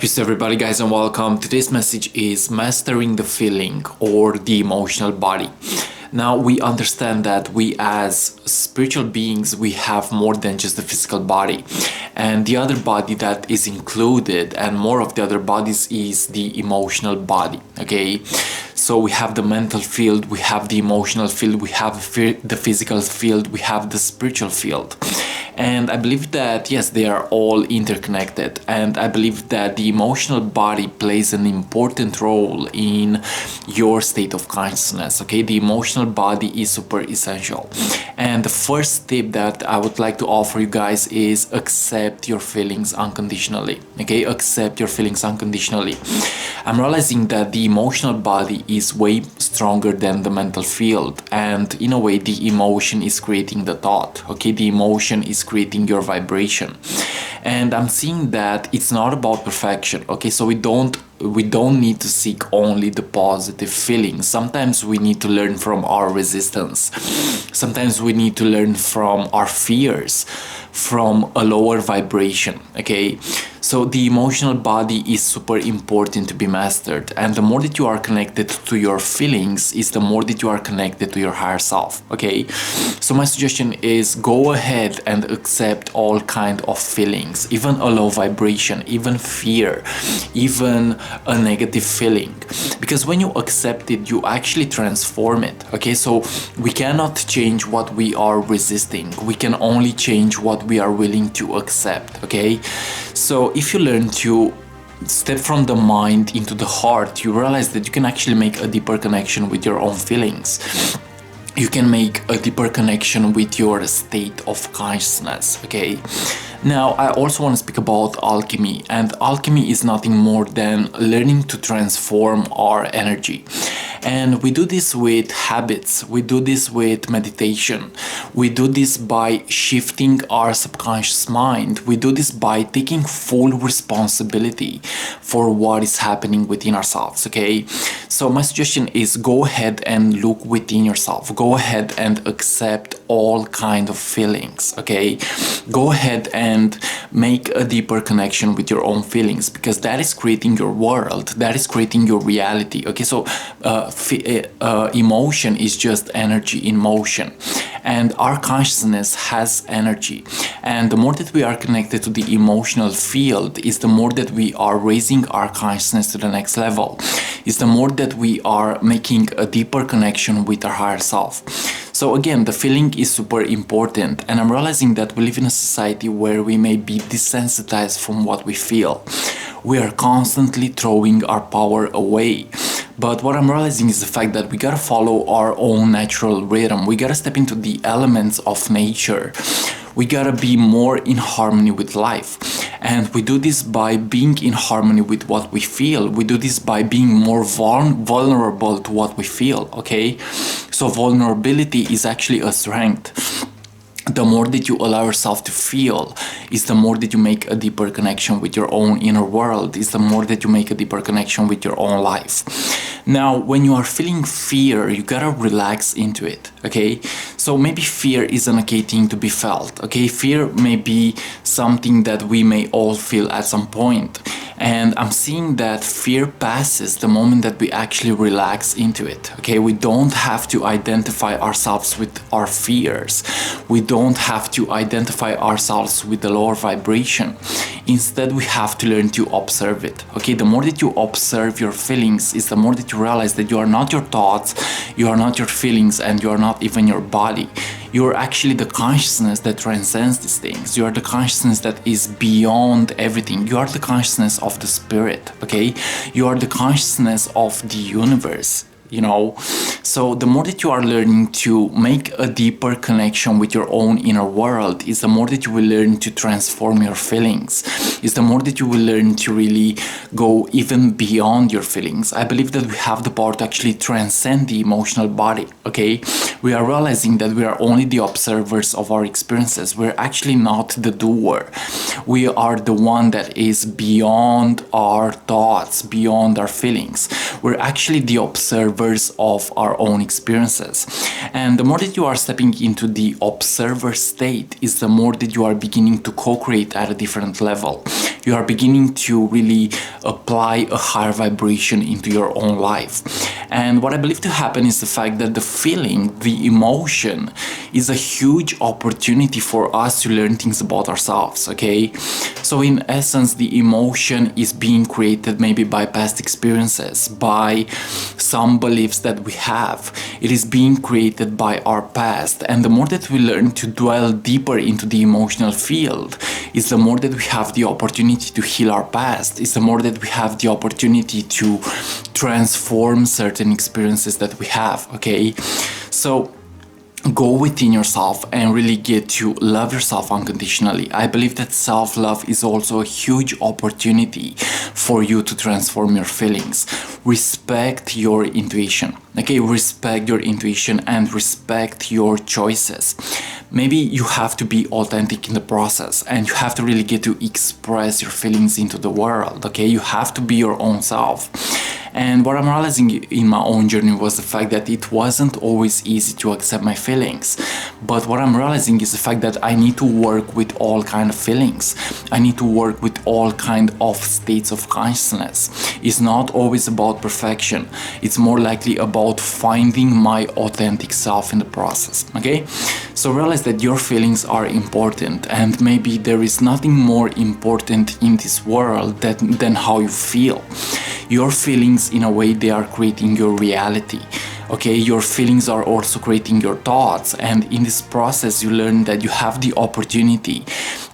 Peace to everybody, guys, and welcome. Today's message is mastering the feeling or the emotional body. Now, we understand that we as spiritual beings, we have more than just the physical body, and the other body that is included and more of the other bodies is the emotional body. Okay, so we have the mental field, we have the emotional field, we have the physical field, we have the spiritual field. And I believe that, yes, they are all interconnected. And I believe that the emotional body plays an important role in your state of consciousness. Okay, the emotional body is super essential. And the first tip that I would like to offer you guys is accept your feelings unconditionally. Okay, accept your feelings unconditionally. I'm realizing that the emotional body is way stronger than the mental field. And in a way, the emotion is creating the thought. Okay, the emotion is creating your vibration, and I'm seeing that it's not about perfection. Okay, so we don't need to seek only the positive feelings. Sometimes we need to learn from our resistance. Sometimes we need to learn from our fears, from a lower vibration. Okay, so the emotional body is super important to be mastered, and the more that you are connected to your feelings is the more that you are connected to your higher self. Okay, so my suggestion is go ahead and accept all kind of feelings, even a low vibration, even fear, even a negative feeling, because when you accept it, you actually transform it. Okay, so we cannot change what we are resisting, we can only change what we are willing to accept. Okay, so if you learn to step from the mind into the heart, you realize that you can actually make a deeper connection with your own feelings. You can make a deeper connection with your state of consciousness. Okay, now I also want to speak about alchemy, and alchemy is nothing more than learning to transform our energy. And we do this with habits, we do this with meditation, we do this by shifting our subconscious mind, we do this by taking full responsibility for what is happening within ourselves. Okay, so my suggestion is go ahead and look within yourself, go ahead and accept all kind of feelings. Okay, go ahead and make a deeper connection with your own feelings, because that is creating your world, that is creating your reality. Okay, so emotion is just energy in motion, and our consciousness has energy, and the more that we are connected to the emotional field is the more that we are raising our consciousness to the next level, is the more that we are making a deeper connection with our higher self. So again, the feeling is super important, and I'm realizing that we live in a society where we may be desensitized from what we feel. We are constantly throwing our power away. But what I'm realizing is the fact that we gotta follow our own natural rhythm. We gotta step into the elements of nature. We gotta be more in harmony with life. And we do this by being in harmony with what we feel. We do this by being more vulnerable to what we feel. Okay, so vulnerability is actually a strength. The more that you allow yourself to feel is the more that you make a deeper connection with your own inner world, is the more that you make a deeper connection with your own life. Now, when you are feeling fear, you gotta relax into it. Okay, so maybe fear is an okay thing to be felt. Okay, fear may be something that we may all feel at some point. And I'm seeing that fear passes the moment that we actually relax into it. Okay, we don't have to identify ourselves with our fears. We don't have to identify ourselves with the lower vibration. Instead, we have to learn to observe it. Okay, the more that you observe your feelings is the more that you realize that you are not your thoughts, you are not your feelings, and you are not even your body. You are actually the consciousness that transcends these things. You are the consciousness that is beyond everything. You are the consciousness of the spirit. Okay, you are the consciousness of the universe. You know, so the more that you are learning to make a deeper connection with your own inner world is the more that you will learn to transform your feelings, is the more that you will learn to really go even beyond your feelings. I believe that we have the power to actually transcend the emotional body. Okay, we are realizing that we are only the observers of our experiences. We're actually not the doer. We are the one that is beyond our thoughts, beyond our feelings. We're actually the observer of our own experiences. And the more that you are stepping into the observer state is the more that you are beginning to co-create at a different level. You are beginning to really apply a higher vibration into your own life. And what I believe to happen is the fact that the feeling, the emotion, is a huge opportunity for us to learn things about ourselves, okay? So in essence, the emotion is being created maybe by past experiences, by some beliefs that we have. It is being created by our past. And the more that we learn to dwell deeper into the emotional field, is the more that we have the opportunity to heal our past, is the more that we have the opportunity to transform certain experiences that we have, okay? So go within yourself and really get to love yourself unconditionally. I believe that self-love is also a huge opportunity for you to transform your feelings. Respect your intuition, okay? Respect your intuition and respect your choices. Maybe you have to be authentic in the process and you have to really get to express your feelings into the world, okay? You have to be your own self. And what I'm realizing in my own journey was the fact that it wasn't always easy to accept my feelings. But what I'm realizing is the fact that I need to work with all kind of feelings. I need to work with all kind of states of consciousness. It's not always about perfection. It's more likely about finding my authentic self in the process, okay? So realize that your feelings are important, and maybe there is nothing more important in this world than how you feel. Your feelings, in a way, they are creating your reality. Okay, your feelings are also creating your thoughts, and in this process you learn that you have the opportunity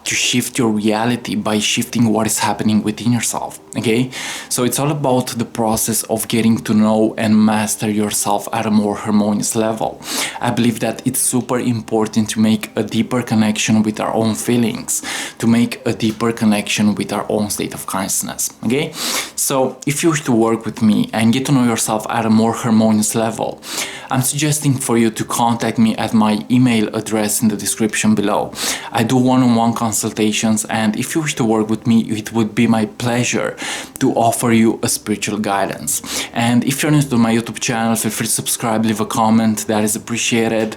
to shift your reality by shifting what is happening within yourself. Okay, so it's all about the process of getting to know and master yourself at a more harmonious level. I believe that it's super important to make a deeper connection with our own feelings, to make a deeper connection with our own state of consciousness. Okay, so if you wish to work with me and get to know yourself at a more harmonious level, I'm suggesting for you to contact me at my email address in the description below. I do one-on-one consultations, and if you wish to work with me, it would be my pleasure to offer you a spiritual guidance. And if you're new to my YouTube channel, feel free to subscribe, leave a comment, that is appreciated.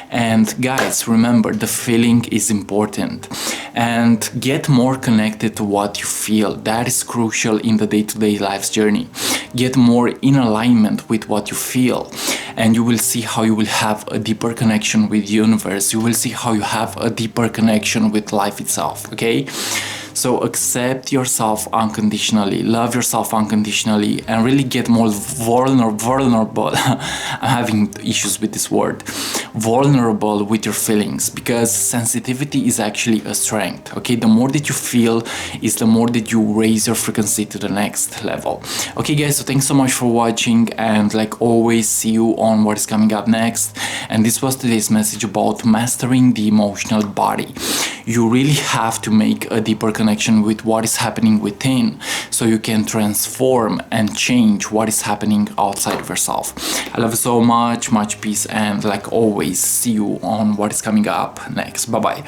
And guys, remember, the feeling is important, and get more connected to what you feel. That is crucial in the day-to-day life's journey. Get more in alignment with what you feel, and you will see how you will have a deeper connection with the universe. You will see how you have a deeper connection with life itself, okay? So accept yourself unconditionally, love yourself unconditionally, and really get more vulnerable. I'm having issues with this word. Vulnerable with your feelings, because sensitivity is actually a strength, okay? The more that you feel is the more that you raise your frequency to the next level. Okay guys, so thanks so much for watching, and like always, see you on what is coming up next. And this was today's message about mastering the emotional body. You really have to make a deeper connection with what is happening within, so you can transform and change what is happening outside of yourself. I love you so much, much peace, and like always, see you on what is coming up next. Bye bye.